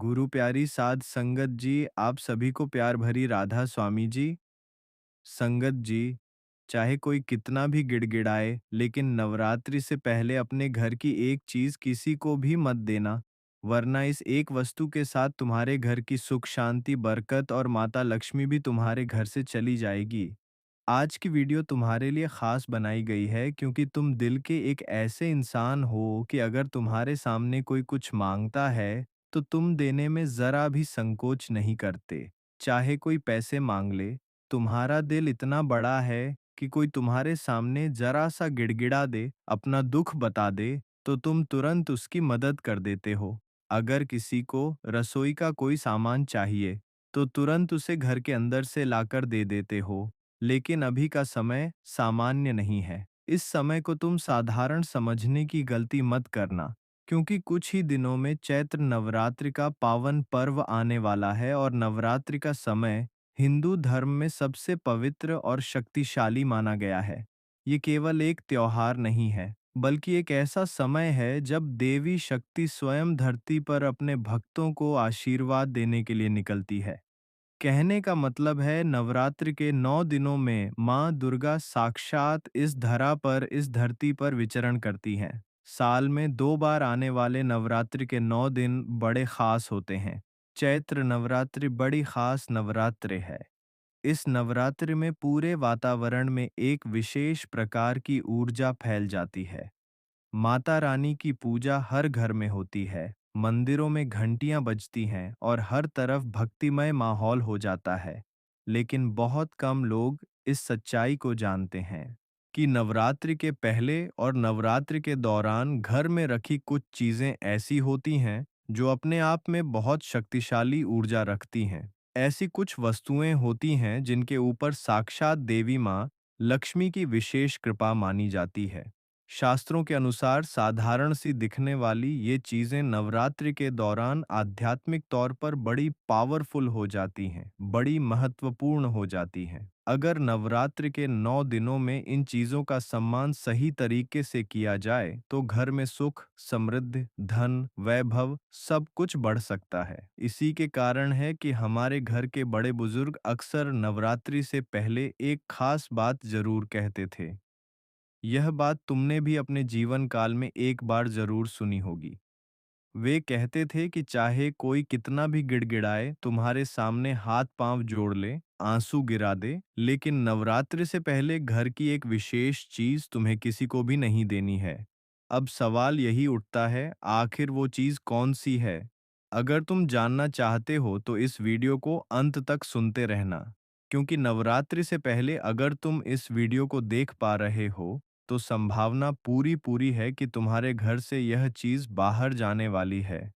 गुरु प्यारी साध संगत जी, आप सभी को प्यार भरी राधा स्वामी जी। संगत जी, चाहे कोई कितना भी गिड़गिड़ाए, लेकिन नवरात्रि से पहले अपने घर की एक चीज किसी को भी मत देना, वरना इस एक वस्तु के साथ तुम्हारे घर की सुख शांति बरकत और माता लक्ष्मी भी तुम्हारे घर से चली जाएगी। आज की वीडियो तुम्हारे लिए खास बनाई गई है क्योंकि तुम दिल के एक ऐसे इंसान हो कि अगर तुम्हारे सामने कोई कुछ मांगता है, तो तुम देने में जरा भी संकोच नहीं करते। चाहे कोई पैसे मांग ले, तुम्हारा दिल इतना बड़ा है कि कोई तुम्हारे सामने जरा सा गिड़गिड़ा दे, अपना दुख बता दे, तो तुम तुरंत उसकी मदद कर देते हो। अगर किसी को रसोई का कोई सामान चाहिए, तो तुरंत उसे घर के अंदर से लाकर दे देते हो। लेकिन अभी का समय सामान्य नहीं है। इस समय को तुम साधारण समझने की गलती मत करना, क्योंकि कुछ ही दिनों में चैत्र नवरात्रि का पावन पर्व आने वाला है और नवरात्रि का समय हिंदू धर्म में सबसे पवित्र और शक्तिशाली माना गया है। ये केवल एक त्योहार नहीं है, बल्कि एक ऐसा समय है जब देवी शक्ति स्वयं धरती पर अपने भक्तों को आशीर्वाद देने के लिए निकलती है। कहने का मतलब है नवरात्रि के 9 दिनों में माँ दुर्गा साक्षात इस धरा पर इस धरती पर विचरण करती हैं। साल में 2 बार आने वाले नवरात्रि के 9 दिन बड़े खास होते हैं। चैत्र नवरात्रि बड़ी खास नवरात्रि है। इस नवरात्रि में पूरे वातावरण में एक विशेष प्रकार की ऊर्जा फैल जाती है। माता रानी की पूजा हर घर में होती है, मंदिरों में घंटियां बजती हैं और हर तरफ भक्तिमय माहौल हो जाता है। लेकिन बहुत कम लोग इस सच्चाई को जानते हैं कि नवरात्रि के पहले और नवरात्रि के दौरान घर में रखी कुछ चीजें ऐसी होती हैं जो अपने आप में बहुत शक्तिशाली ऊर्जा रखती हैं। ऐसी कुछ वस्तुएं होती हैं जिनके ऊपर साक्षात देवी माँ लक्ष्मी की विशेष कृपा मानी जाती है। शास्त्रों के अनुसार साधारण सी दिखने वाली ये चीजें नवरात्रि के दौरान आध्यात्मिक तौर पर बड़ी पावरफुल हो जाती हैं, बड़ी महत्वपूर्ण हो जाती हैं। अगर नवरात्रि के 9 दिनों में इन चीजों का सम्मान सही तरीके से किया जाए, तो घर में सुख, समृद्धि, धन, वैभव सब कुछ बढ़ सकता है। इसी के कारण है कि हमारे घर के बड़े बुजुर्ग अक्सर नवरात्रि से पहले एक खास बात जरूर कहते थे। यह बात तुमने भी अपने जीवन काल में एक बार जरूर सुनी होगी। वे कहते थे कि चाहे कोई कितना भी गिड़गिड़ाए, तुम्हारे सामने हाथ पांव जोड़ ले, आंसू गिरा दे, लेकिन नवरात्रि से पहले घर की एक विशेष चीज तुम्हें किसी को भी नहीं देनी है। अब सवाल यही उठता है, आखिर वो चीज कौन सी है? अगर तुम जानना चाहते हो तो इस वीडियो को अंत तक सुनते रहना, क्योंकि नवरात्रि से पहले अगर तुम इस वीडियो को देख पा रहे हो, तो संभावना पूरी पूरी है कि तुम्हारे घर से यह चीज बाहर जाने वाली है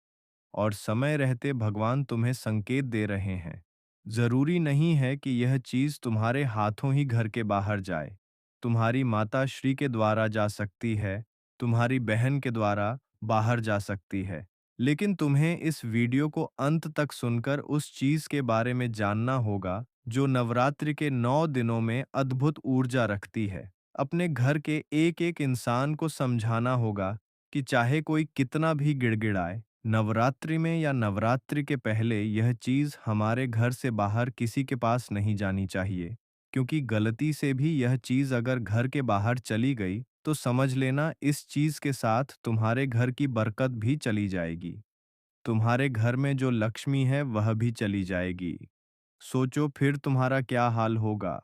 और समय रहते भगवान तुम्हें संकेत दे रहे हैं। जरूरी नहीं है कि यह चीज तुम्हारे हाथों ही घर के बाहर जाए। तुम्हारी माता श्री के द्वारा जा सकती है, तुम्हारी बहन के द्वारा बाहर जा सकती है। लेकिन तुम्हें इस वीडियो को अंत तक सुनकर उस चीज के बारे में जानना होगा जो नवरात्रि के 9 दिनों में अद्भुत ऊर्जा रखती है। अपने घर के एक एक इंसान को समझाना होगा कि चाहे कोई कितना भी गिड़गिड़ाए, नवरात्रि में या नवरात्रि के पहले यह चीज हमारे घर से बाहर किसी के पास नहीं जानी चाहिए, क्योंकि गलती से भी यह चीज अगर घर के बाहर चली गई, तो समझ लेना इस चीज के साथ तुम्हारे घर की बरकत भी चली जाएगी। तुम्हारे घर में जो लक्ष्मी है वह भी चली जाएगी। सोचो फिर तुम्हारा क्या हाल होगा।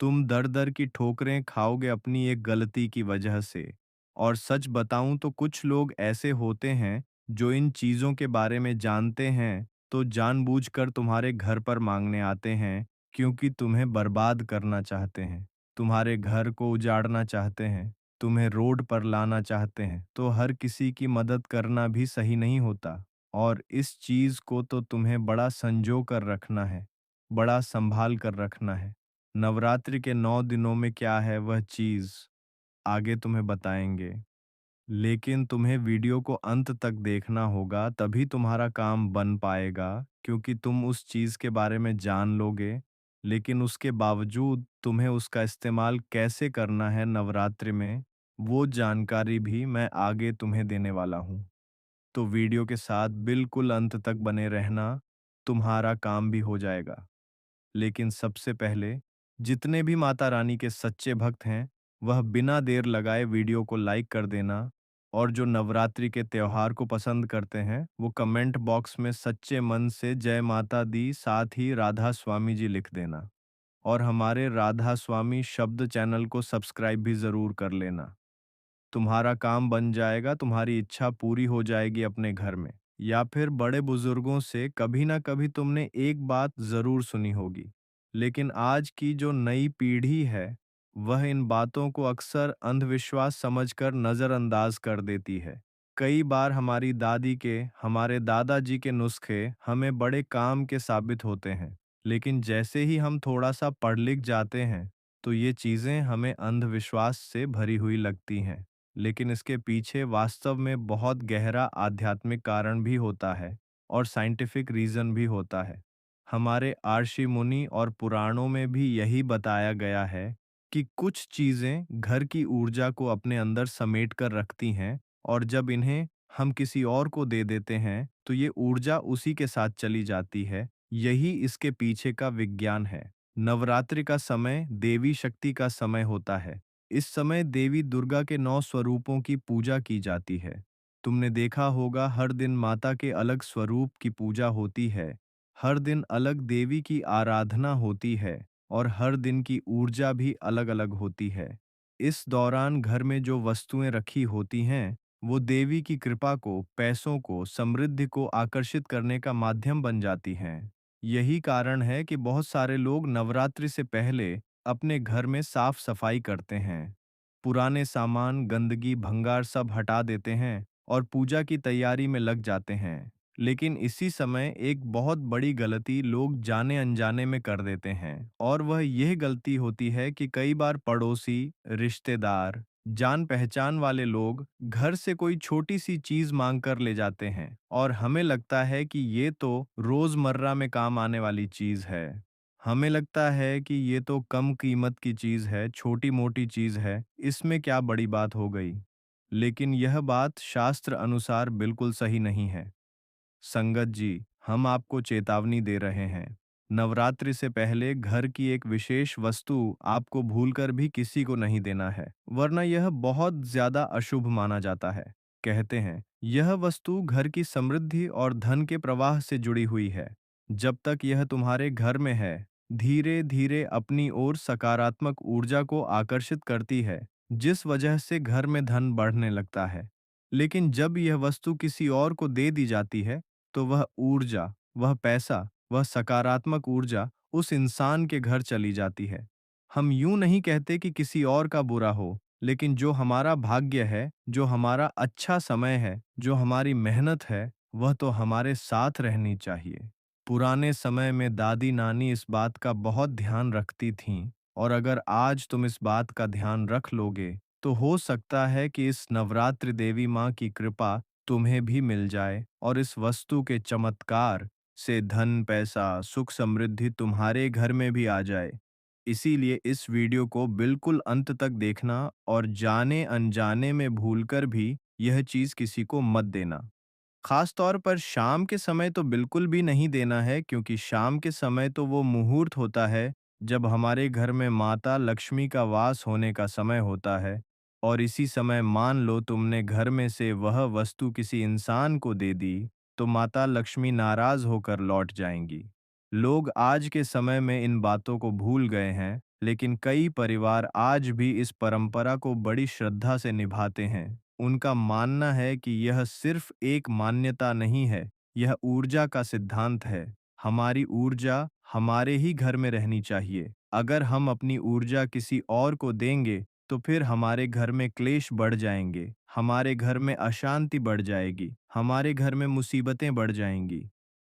तुम दर दर की ठोकरें खाओगे अपनी एक गलती की वजह से। और सच बताऊं तो कुछ लोग ऐसे होते हैं जो इन चीजों के बारे में जानते हैं तो जानबूझकर तुम्हारे घर पर मांगने आते हैं, क्योंकि तुम्हें बर्बाद करना चाहते हैं, तुम्हारे घर को उजाड़ना चाहते हैं, तुम्हें रोड पर लाना चाहते हैं। तो हर किसी की मदद करना भी सही नहीं होता, और इस चीज को तो तुम्हें बड़ा संजो कर रखना है, बड़ा संभाल कर रखना है। नवरात्रि के 9 दिनों में क्या है वह चीज आगे तुम्हें बताएंगे। लेकिन तुम्हें वीडियो को अंत तक देखना होगा, तभी तुम्हारा काम बन पाएगा, क्योंकि तुम उस चीज के बारे में जान लोगे। लेकिन उसके बावजूद तुम्हें उसका इस्तेमाल कैसे करना है नवरात्रि में, वो जानकारी भी मैं आगे तुम्हें देने वाला हूँ। तो वीडियो के साथ बिल्कुल अंत तक बने रहना, तुम्हारा काम भी हो जाएगा। लेकिन सबसे पहले, जितने भी माता रानी के सच्चे भक्त हैं, वह बिना देर लगाए वीडियो को लाइक कर देना, और जो नवरात्रि के त्योहार को पसंद करते हैं, वो कमेंट बॉक्स में सच्चे मन से जय माता दी साथ ही राधा स्वामी जी लिख देना। और हमारे राधा स्वामी शब्द चैनल को सब्सक्राइब भी ज़रूर कर लेना। तुम्हारा काम बन जाएगा, तुम्हारी इच्छा पूरी हो जाएगी अपने घर में। या फिर बड़े बुजुर्गों से कभी ना कभी तुमने एक बात जरूर सुनी होगी, लेकिन आज की जो नई पीढ़ी है, वह इन बातों को अक्सर अंधविश्वास समझकर नजरअंदाज कर देती है। कई बार हमारी दादी के, हमारे दादाजी के नुस्खे हमें बड़े काम के साबित होते हैं, लेकिन जैसे ही हम थोड़ा सा पढ़ लिख जाते हैं, तो ये चीजें हमें अंधविश्वास से भरी हुई लगती हैं। लेकिन इसके पीछे वास्तव में बहुत गहरा आध्यात्मिक कारण भी होता है और साइंटिफिक रीजन भी होता है। हमारे आर्षि मुनि और पुराणों में भी यही बताया गया है कि कुछ चीजें घर की ऊर्जा को अपने अंदर समेट कर रखती हैं, और जब इन्हें हम किसी और को दे देते हैं तो ये ऊर्जा उसी के साथ चली जाती है। यही इसके पीछे का विज्ञान है। नवरात्रि का समय देवी शक्ति का समय होता है। इस समय देवी दुर्गा के 9 स्वरूपों की पूजा की जाती है। तुमने देखा होगा, हर दिन माता के अलग स्वरूप की पूजा होती है, हर दिन अलग देवी की आराधना होती है, और हर दिन की ऊर्जा भी अलग-अलग होती है। इस दौरान घर में जो वस्तुएं रखी होती हैं, वो देवी की कृपा को, पैसों को, समृद्धि को आकर्षित करने का माध्यम बन जाती हैं। यही कारण है कि बहुत सारे लोग नवरात्रि से पहले अपने घर में साफ सफाई करते हैं। पुराने सामान, गंदगी, भंगार सब हटा देते हैं और पूजा की तैयारी में लग जाते हैं। लेकिन इसी समय एक बहुत बड़ी गलती लोग जाने अनजाने में कर देते हैं, और वह यह गलती होती है कि कई बार पड़ोसी, रिश्तेदार, जान पहचान वाले लोग घर से कोई छोटी सी चीज मांग कर ले जाते हैं, और हमें लगता है कि ये तो रोजमर्रा में काम आने वाली चीज है। हमें लगता है कि ये तो कम कीमत की चीज है, छोटी-मोटी चीज है, इसमें क्या बड़ी बात हो गई। लेकिन यह बात शास्त्र अनुसार बिल्कुल सही नहीं है। संगत जी, हम आपको चेतावनी दे रहे हैं। नवरात्रि से पहले घर की एक विशेष वस्तु आपको भूलकर भी किसी को नहीं देना है, वरना यह बहुत ज्यादा अशुभ माना जाता है। कहते हैं, यह वस्तु घर की समृद्धि और धन के प्रवाह से जुड़ी हुई है। जब तक यह तुम्हारे घर में है, धीरे धीरे अपनी ओर सकारात्मक ऊर्जा को आकर्षित करती है, जिस वजह से घर में धन बढ़ने लगता है। लेकिन जब यह वस्तु किसी और को दे दी जाती है, तो वह ऊर्जा, वह पैसा, वह सकारात्मक ऊर्जा उस इंसान के घर चली जाती है। हम यूं नहीं कहते कि किसी और का बुरा हो, लेकिन जो हमारा भाग्य है, जो हमारा अच्छा समय है, जो हमारी मेहनत है, वह तो हमारे साथ रहनी चाहिए। पुराने समय में दादी नानी इस बात का बहुत ध्यान रखती थीं, और अगर आज तुम इस बात का ध्यान रख लोगे, तो हो सकता है कि इस नवरात्रि देवी माँ की कृपा तुम्हें भी मिल जाए, और इस वस्तु के चमत्कार से धन, पैसा, सुख, समृद्धि तुम्हारे घर में भी आ जाए। इसीलिए इस वीडियो को बिल्कुल अंत तक देखना, और जाने अनजाने में भूलकर भी यह चीज़ किसी को मत देना। खास तौर पर शाम के समय तो बिल्कुल भी नहीं देना है, क्योंकि शाम के समय तो वो मुहूर्त होता है जब हमारे घर में माता लक्ष्मी का वास होने का समय होता है। और इसी समय मान लो तुमने घर में से वह वस्तु किसी इंसान को दे दी, तो माता लक्ष्मी नाराज होकर लौट जाएंगी। लोग आज के समय में इन बातों को भूल गए हैं, लेकिन कई परिवार आज भी इस परंपरा को बड़ी श्रद्धा से निभाते हैं। उनका मानना है कि यह सिर्फ एक मान्यता नहीं है, यह ऊर्जा का सिद्धांत है। हमारी ऊर्जा हमारे ही घर में रहनी चाहिए। अगर हम अपनी ऊर्जा किसी और को देंगे, तो फिर हमारे घर में क्लेश बढ़ जाएंगे, हमारे घर में अशांति बढ़ जाएगी, हमारे घर में मुसीबतें बढ़ जाएंगी।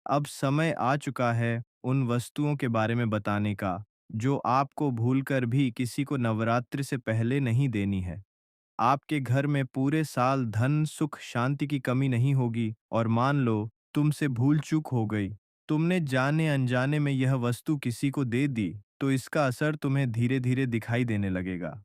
अब समय आ चुका है उन वस्तुओं के बारे में बताने का, जो आपको भूलकर भी किसी को नवरात्रि से पहले नहीं देनी है। आपके घर में पूरे साल धन, सुख, शांति की कमी नहीं होगी, और मान लो तुमसे भूल चूक हो गई, तुमने जाने अनजाने में यह वस्तु किसी को दे दी, तो इसका असर तुम्हें धीरे धीरे दिखाई देने लगेगा।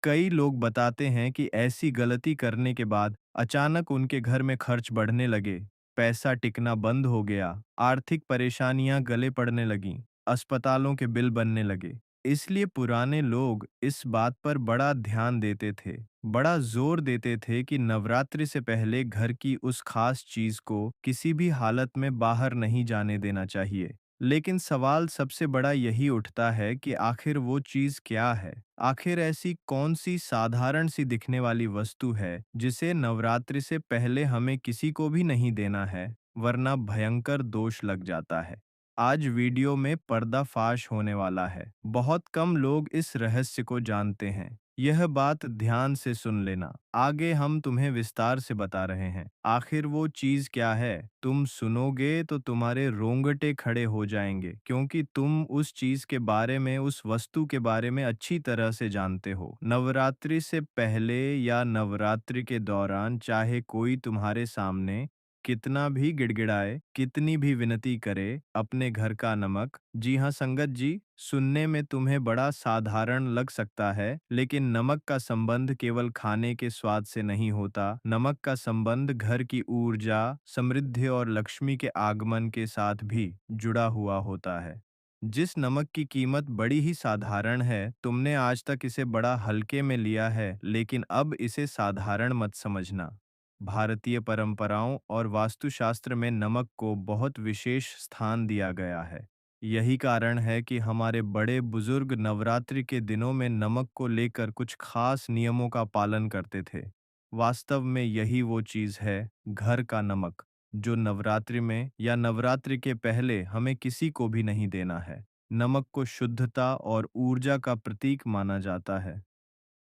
कई लोग बताते हैं कि ऐसी गलती करने के बाद अचानक उनके घर में खर्च बढ़ने लगे, पैसा टिकना बंद हो गया, आर्थिक परेशानियां गले पड़ने लगीं, अस्पतालों के बिल बनने लगे। इसलिए पुराने लोग इस बात पर बड़ा ध्यान देते थे, बड़ा जोर देते थे कि नवरात्रि से पहले घर की उस खास चीज को किसी भी हालत में बाहर नहीं जाने देना चाहिए। लेकिन सवाल सबसे बड़ा यही उठता है कि आखिर वो चीज क्या है? आखिर ऐसी कौन सी साधारण सी दिखने वाली वस्तु है जिसे नवरात्रि से पहले हमें किसी को भी नहीं देना है, वरना भयंकर दोष लग जाता है। आज वीडियो में पर्दाफाश होने वाला है। बहुत कम लोग इस रहस्य को जानते हैं। यह बात ध्यान से सुन लेना। आगे हम तुम्हें विस्तार से बता रहे हैं। आखिर वो चीज क्या है? तुम सुनोगे तो तुम्हारे रोंगटे खड़े हो जाएंगे, क्योंकि तुम उस चीज के बारे में, उस वस्तु के बारे में अच्छी तरह से जानते हो। नवरात्रि से पहले या नवरात्रि के दौरान चाहे कोई तुम्हारे सामने कितना भी गिड़गिड़ाए, कितनी भी विनती करे, अपने घर का नमक। जी हाँ संगत जी, सुनने में तुम्हें बड़ा साधारण लग सकता है, लेकिन नमक का संबंध केवल खाने के स्वाद से नहीं होता। नमक का संबंध घर की ऊर्जा, समृद्धि और लक्ष्मी के आगमन के साथ भी जुड़ा हुआ होता है। जिस नमक की कीमत बड़ी ही साधारण है, तुमने आज तक इसे बड़ा हल्के में लिया है, लेकिन अब इसे साधारण मत समझना। भारतीय परंपराओं और वास्तुशास्त्र में नमक को बहुत विशेष स्थान दिया गया है। यही कारण है कि हमारे बड़े बुजुर्ग नवरात्रि के दिनों में नमक को लेकर कुछ खास नियमों का पालन करते थे। वास्तव में यही वो चीज़ है, घर का नमक, जो नवरात्रि में या नवरात्रि के पहले हमें किसी को भी नहीं देना है। नमक को शुद्धता और ऊर्जा का प्रतीक माना जाता है।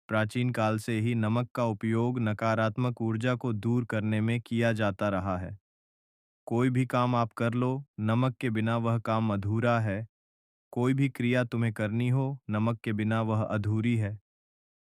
प्राचीन काल से ही नमक का उपयोग नकारात्मक ऊर्जा को दूर करने में किया जाता रहा है। कोई भी काम आप कर लो, नमक के बिना वह काम अधूरा है। कोई भी क्रिया तुम्हें करनी हो, नमक के बिना वह अधूरी है।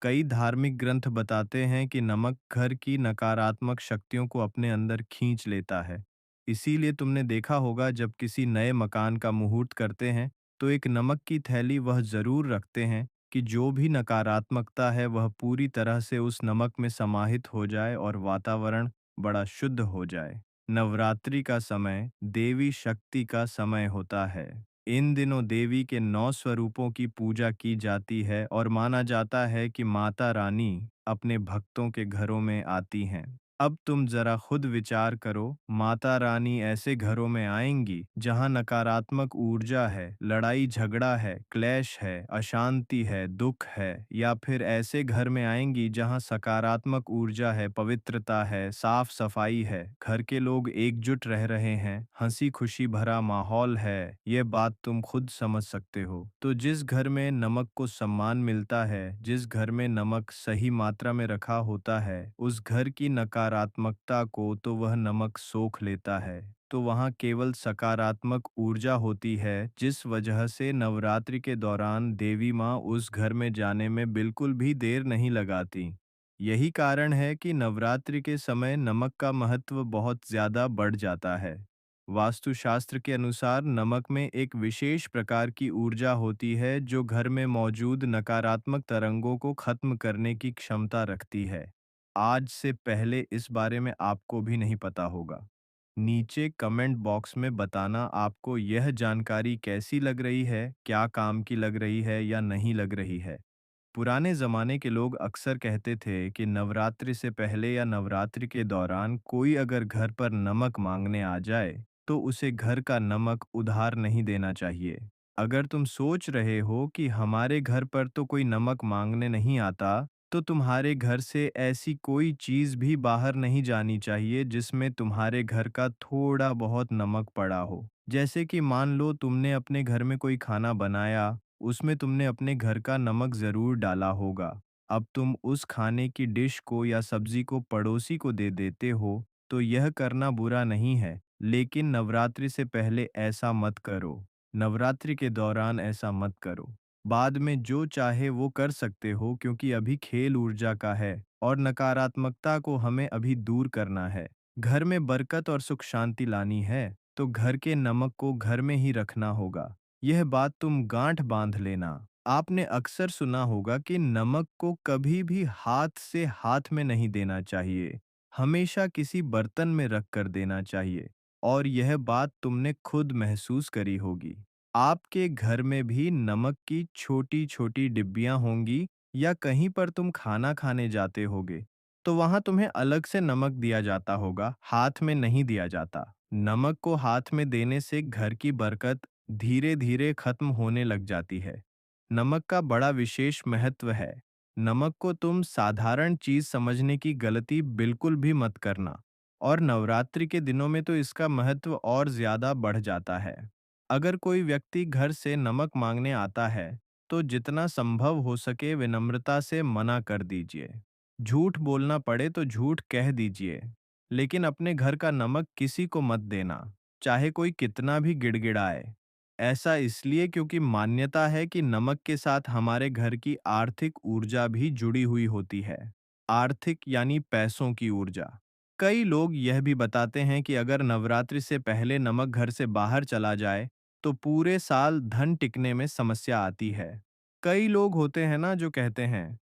कई धार्मिक ग्रंथ बताते हैं कि नमक घर की नकारात्मक शक्तियों को अपने अंदर खींच लेता है। इसीलिए तुमने देखा होगा, जब किसी नए मकान का मुहूर्त करते हैं तो एक नमक की थैली वह जरूर रखते हैं कि जो भी नकारात्मकता है वह पूरी तरह से उस नमक में समाहित हो जाए और वातावरण बड़ा शुद्ध हो जाए। नवरात्रि का समय देवी शक्ति का समय होता है। इन दिनों देवी के 9 स्वरूपों की पूजा की जाती है और माना जाता है कि माता रानी अपने भक्तों के घरों में आती हैं। अब तुम जरा खुद विचार करो, माता रानी ऐसे घरों में आएंगी जहां नकारात्मक ऊर्जा है, लड़ाई झगड़ा है, क्लेश है, अशांति है, दुख है, या फिर ऐसे घर में आएंगी जहां सकारात्मक ऊर्जा है, पवित्रता है, साफ सफाई है, घर के लोग एकजुट रह रहे हैं, हंसी खुशी भरा माहौल है। ये बात तुम खुद समझ सकते हो। तो जिस घर में नमक को सम्मान मिलता है, जिस घर में नमक सही मात्रा में रखा होता है, उस घर की नकारात्मकता को तो वह नमक सोख लेता है। तो वहाँ केवल सकारात्मक ऊर्जा होती है, जिस वजह से नवरात्रि के दौरान देवी माँ उस घर में जाने में बिल्कुल भी देर नहीं लगाती। यही कारण है कि नवरात्रि के समय नमक का महत्व बहुत ज्यादा बढ़ जाता है। वास्तुशास्त्र के अनुसार नमक में एक विशेष प्रकार की ऊर्जा होती है जो घर में मौजूद नकारात्मक तरंगों को खत्म करने की क्षमता रखती है। आज से पहले इस बारे में आपको भी नहीं पता होगा। नीचे कमेंट बॉक्स में बताना आपको यह जानकारी कैसी लग रही है, क्या काम की लग रही है या नहीं लग रही है। पुराने जमाने के लोग अक्सर कहते थे कि नवरात्रि से पहले या नवरात्रि के दौरान कोई अगर घर पर नमक मांगने आ जाए, तो उसे घर का नमक उधार नहीं देना चाहिए। अगर तुम सोच रहे हो कि हमारे घर पर तो कोई नमक मांगने नहीं आता, तो तुम्हारे घर से ऐसी कोई चीज भी बाहर नहीं जानी चाहिए जिसमें तुम्हारे घर का थोड़ा बहुत नमक पड़ा हो। जैसे कि मान लो तुमने अपने घर में कोई खाना बनाया, उसमें तुमने अपने घर का नमक ज़रूर डाला होगा। अब तुम उस खाने की डिश को या सब्जी को पड़ोसी को दे देते हो, तो यह करना बुरा नहीं है, लेकिन नवरात्रि से पहले ऐसा मत करो। नवरात्रि के दौरान ऐसा मत करो। बाद में जो चाहे वो कर सकते हो, क्योंकि अभी खेल ऊर्जा का है और नकारात्मकता को हमें अभी दूर करना है। घर में बरकत और सुख शांति लानी है, तो घर के नमक को घर में ही रखना होगा। यह बात तुम गांठ बांध लेना। आपने अक्सर सुना होगा कि नमक को कभी भी हाथ से हाथ में नहीं देना चाहिए, हमेशा किसी बर्तन में रख कर देना चाहिए। और यह बात तुमने खुद महसूस करी होगी। आपके घर में भी नमक की छोटी-छोटी डिब्बियां होंगी या कहीं पर तुम खाना खाने जाते होगे, तो वहां तुम्हें अलग से नमक दिया जाता होगा, हाथ में नहीं दिया जाता। नमक को हाथ में देने से घर की बरकत धीरे-धीरे खत्म होने लग जाती है। नमक का बड़ा विशेष महत्व है। नमक को तुम साधारण चीज समझने की गलती बिल्कुल भी मत करना। और नवरात्रि के दिनों में तो इसका महत्व और ज्यादा बढ़ जाता है। अगर कोई व्यक्ति घर से नमक मांगने आता है, तो जितना संभव हो सके विनम्रता से मना कर दीजिए। झूठ बोलना पड़े तो झूठ कह दीजिए, लेकिन अपने घर का नमक किसी को मत देना, चाहे कोई कितना भी गिड़गिड़ाए। ऐसा इसलिए क्योंकि मान्यता है कि नमक के साथ हमारे घर की आर्थिक ऊर्जा भी जुड़ी हुई होती है। आर्थिक यानी पैसों की ऊर्जा। कई लोग यह भी बताते हैं कि अगर नवरात्रि से पहले नमक घर से बाहर चला जाए, तो पूरे साल धन टिकने में समस्या आती है। कई लोग होते हैं ना जो कहते हैं,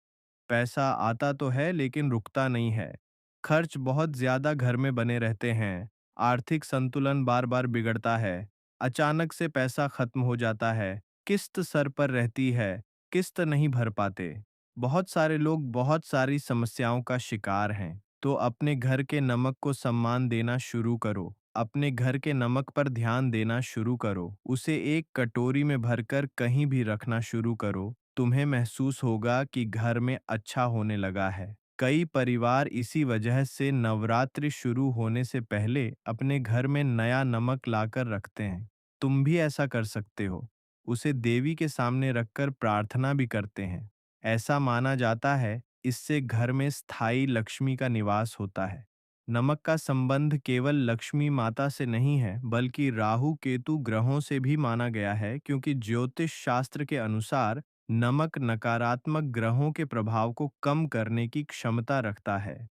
पैसा आता तो है लेकिन रुकता नहीं है। खर्च बहुत ज्यादा घर में बने रहते हैं। आर्थिक संतुलन बार बार बिगड़ता है। अचानक से पैसा खत्म हो जाता है। किस्त सर पर रहती है। किस्त नहीं भर पाते। बहुत सारे लोग बहुत सारी समस्याओं का शिकार हैं। तो अपने घर के नमक को सम्मान देना शुरू करो। अपने घर के नमक पर ध्यान देना शुरू करो। उसे एक कटोरी में भरकर कहीं भी रखना शुरू करो। तुम्हें महसूस होगा कि घर में अच्छा होने लगा है। कई परिवार इसी वजह से नवरात्रि शुरू होने से पहले अपने घर में नया नमक लाकर रखते हैं। तुम भी ऐसा कर सकते हो। उसे देवी के सामने रखकर प्रार्थना भी करते हैं। ऐसा माना जाता है, इससे घर में स्थायी लक्ष्मी का निवास होता है। नमक का संबंध केवल लक्ष्मी माता से नहीं है, बल्कि राहु केतु ग्रहों से भी माना गया है, क्योंकि ज्योतिष शास्त्र के अनुसार नमक नकारात्मक ग्रहों के प्रभाव को कम करने की क्षमता रखता है।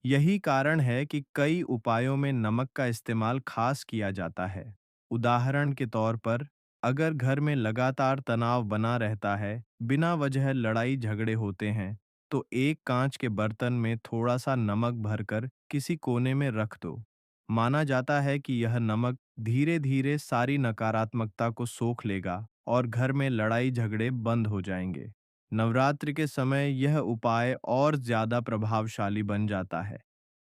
यही कारण है कि कई उपायों में नमक का इस्तेमाल खास किया जाता है। उदाहरण के तौर पर, अगर घर में लगातार तनाव बना रहता है, बिना वजह लड़ाई झगड़े होते हैं, तो एक कांच के बर्तन में थोड़ा सा नमक भरकर किसी कोने में रख दो। माना जाता है कि यह नमक धीरे धीरे सारी नकारात्मकता को सोख लेगा और घर में लड़ाई झगड़े बंद हो जाएंगे। नवरात्रि के समय यह उपाय और ज्यादा प्रभावशाली बन जाता है।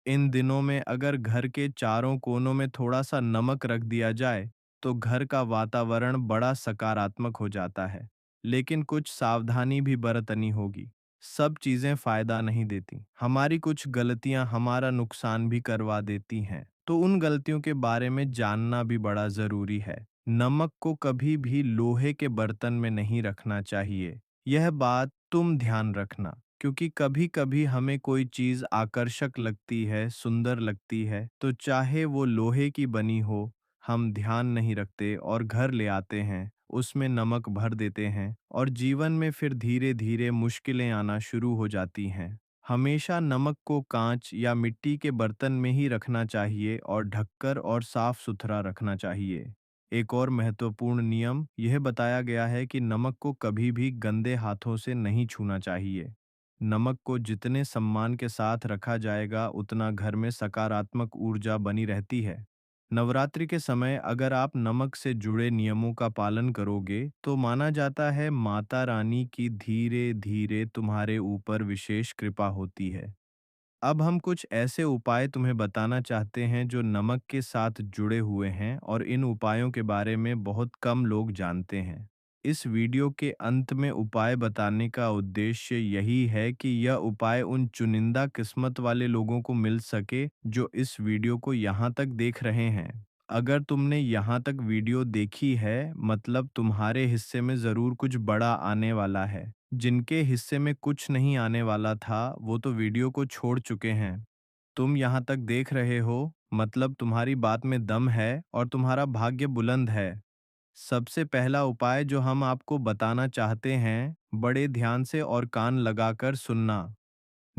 इन दिनों में अगर घर के चारों कोनों में थोड़ा सा नमक रख दिया जाए, तो घर का वातावरण बड़ा सकारात्मक हो जाता है। लेकिन कुछ सावधानी भी बरतनी होगी। सब चीजें फायदा नहीं देती। हमारी कुछ गलतियां हमारा नुकसान भी करवा देती हैं, तो उन गलतियों के बारे में जानना भी बड़ा जरूरी है। नमक को कभी भी लोहे के बर्तन में नहीं रखना चाहिए। यह बात तुम ध्यान रखना, क्योंकि कभी-कभी हमें कोई चीज आकर्षक लगती है, सुंदर लगती है, तो चाहे वो लोहे की बनी हो, हम ध्यान नहीं रखते और घर ले आते हैं, उसमें नमक भर देते हैं और जीवन में फिर धीरे-धीरे मुश्किलें आना शुरू हो जाती हैं। हमेशा नमक को कांच या मिट्टी के बर्तन में ही रखना चाहिए और ढककर और साफ-सुथरा रखना चाहिए। एक और महत्वपूर्ण नियम यह बताया गया है कि नमक को कभी भी गंदे हाथों से नहीं छूना चाहिए। नमक को जितने सम्मान के साथ रखा जाएगा, उतना घर में सकारात्मक ऊर्जा बनी रहती है। नवरात्रि के समय अगर आप नमक से जुड़े नियमों का पालन करोगे, तो माना जाता है माता रानी की धीरे धीरे तुम्हारे ऊपर विशेष कृपा होती है। अब हम कुछ ऐसे उपाय तुम्हें बताना चाहते हैं जो नमक के साथ जुड़े हुए हैं और इन उपायों के बारे में बहुत कम लोग जानते हैं। इस वीडियो के अंत में उपाय बताने का उद्देश्य यही है कि यह उपाय उन चुनिंदा किस्मत वाले लोगों को मिल सके जो इस वीडियो को यहाँ तक देख रहे हैं। अगर तुमने यहाँ तक वीडियो देखी है, मतलब तुम्हारे हिस्से में ज़रूर कुछ बड़ा आने वाला है। जिनके हिस्से में कुछ नहीं आने वाला था, वो तो वीडियो को छोड़ चुके हैं। तुम यहाँ तक देख रहे हो, मतलब तुम्हारी बात में दम है और तुम्हारा भाग्य बुलंद है। सबसे पहला उपाय जो हम आपको बताना चाहते हैं, बड़े ध्यान से और कान लगाकर सुनना।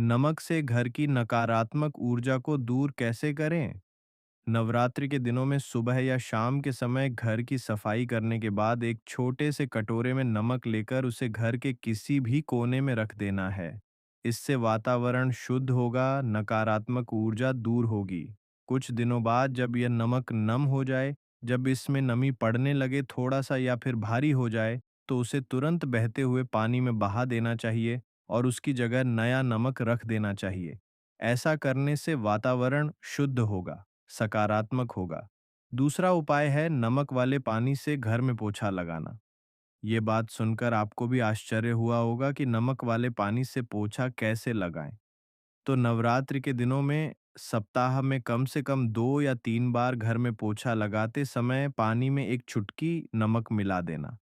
नमक से घर की नकारात्मक ऊर्जा को दूर कैसे करें? नवरात्रि के दिनों में सुबह या शाम के समय घर की सफाई करने के बाद एक छोटे से कटोरे में नमक लेकर उसे घर के किसी भी कोने में रख देना है। इससे वातावरण शुद्ध होगा, नकारात्मक ऊर्जा दूर होगी। कुछ दिनों बाद जब यह नमक नम हो जाए, जब इसमें नमी पड़ने लगे थोड़ा सा या फिर भारी हो जाए, तो उसे तुरंत बहते हुए पानी में बहा देना चाहिए और उसकी जगह नया नमक रख देना चाहिए। ऐसा करने से वातावरण शुद्ध होगा, सकारात्मक होगा। दूसरा उपाय है नमक वाले पानी से घर में पोछा लगाना। ये बात सुनकर आपको भी आश्चर्य हुआ होगा कि नमक वाले पानी से पोछा कैसे लगाएं। तो नवरात्रि के दिनों में सप्ताह में कम से कम 2 या 3 बार घर में पोछा लगाते समय पानी में एक चुटकी नमक मिला देना।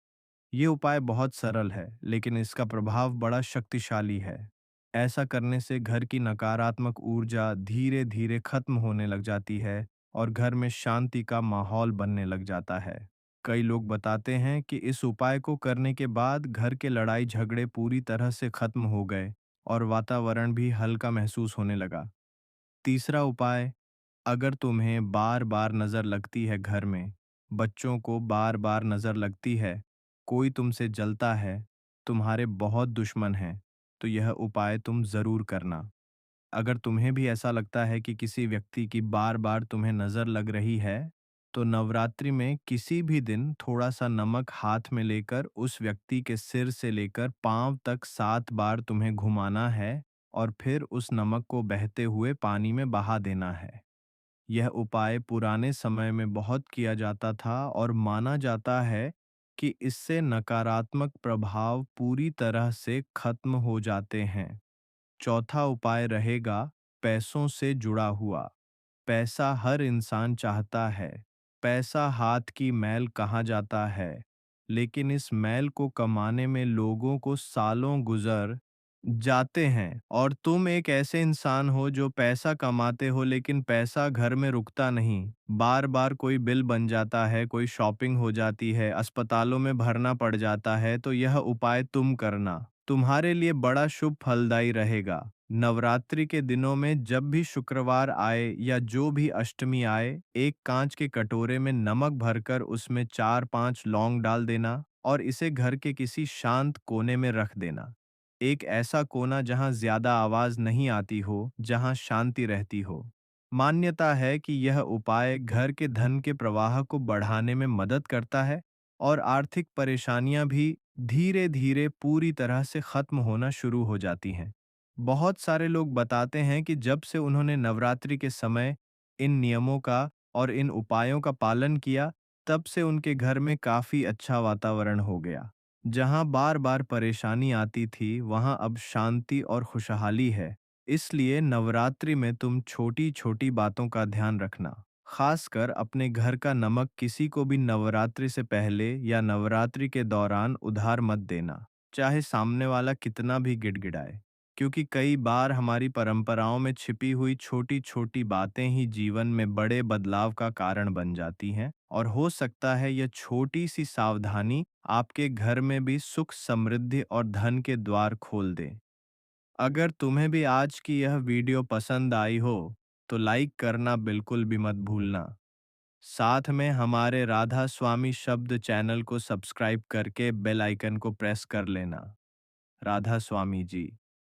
ये उपाय बहुत सरल है, लेकिन इसका प्रभाव बड़ा शक्तिशाली है। ऐसा करने से घर की नकारात्मक ऊर्जा धीरे-धीरे खत्म होने लग जाती है और घर में शांति का माहौल बनने लग जाता है। कई लोग बताते हैं कि इस उपाय को करने के बाद घर के लड़ाई झगड़े पूरी तरह से खत्म हो गए और वातावरण भी हल्का महसूस होने लगा। तीसरा उपाय, अगर तुम्हें बार-बार नज़र लगती है घर में, बच्चों को बार-बार नज़र लगती है, कोई तुमसे जलता है, तुम्हारे बहुत दुश्मन हैं, तो यह उपाय तुम ज़रूर करना। अगर तुम्हें भी ऐसा लगता है कि किसी व्यक्ति की बार-बार तुम्हें नज़र लग रही है, तो नवरात्रि में किसी भी दिन थोड़ा-सा नमक हाथ में लेकर उस व्यक्ति के सिर से लेकर पाँव तक 7 बार तुम्हें घुमाना है और फिर उस नमक को बहते हुए पानी में बहा देना है। यह उपाय पुराने समय में बहुत किया जाता था और माना जाता है कि इससे नकारात्मक प्रभाव पूरी तरह से खत्म हो जाते हैं। चौथा उपाय रहेगा पैसों से जुड़ा हुआ। पैसा हर इंसान चाहता है। पैसा हाथ की मैल कहा जाता है, लेकिन इस मैल को कमाने में लोगों को सालों गुजर जाते हैं और तुम एक ऐसे इंसान हो जो पैसा कमाते हो लेकिन पैसा घर में रुकता नहीं। बार-बार कोई बिल बन जाता है, कोई शॉपिंग हो जाती है, अस्पतालों में भरना पड़ जाता है, तो यह उपाय तुम करना। तुम्हारे लिए बड़ा शुभ फलदायी रहेगा। नवरात्रि के दिनों में जब भी शुक्रवार आए या जो भी अष्टमी आए, एक कांच के कटोरे में नमक भरकर उसमें 4-5 लौंग डाल देना और इसे घर के किसी शांत कोने में रख देना। एक ऐसा कोना जहां ज्यादा आवाज नहीं आती हो, जहां शांति रहती हो। मान्यता है कि यह उपाय घर के धन के प्रवाह को बढ़ाने में मदद करता है और आर्थिक परेशानियां भी धीरे-धीरे पूरी तरह से खत्म होना शुरू हो जाती हैं। बहुत सारे लोग बताते हैं कि जब से उन्होंने नवरात्रि के समय इन नियमों का और इन उपायों का पालन किया, तब से उनके घर में काफी अच्छा वातावरण हो गया। जहां बार-बार परेशानी आती थी, वहां अब शांति और खुशहाली है। इसलिए नवरात्रि में तुम छोटी-छोटी बातों का ध्यान रखना। खासकर अपने घर का नमक किसी को भी नवरात्रि से पहले या नवरात्रि के दौरान उधार मत देना, चाहे सामने वाला कितना भी गिड़गिड़ाए। क्योंकि कई बार हमारी परंपराओं में छिपी हुई छोटी-छोटी बातें ही जीवन में बड़े बदलाव का कारण बन जाती हैं और हो सकता है यह छोटी सी सावधानी आपके घर में भी सुख, समृद्धि और धन के द्वार खोल दे। अगर तुम्हें भी आज की यह वीडियो पसंद आई हो, तो लाइक करना बिल्कुल भी मत भूलना। साथ में हमारे राधा स्वामी शब्द चैनल को सब्सक्राइब करके बेल आइकन को प्रेस कर लेना। राधा स्वामी जी।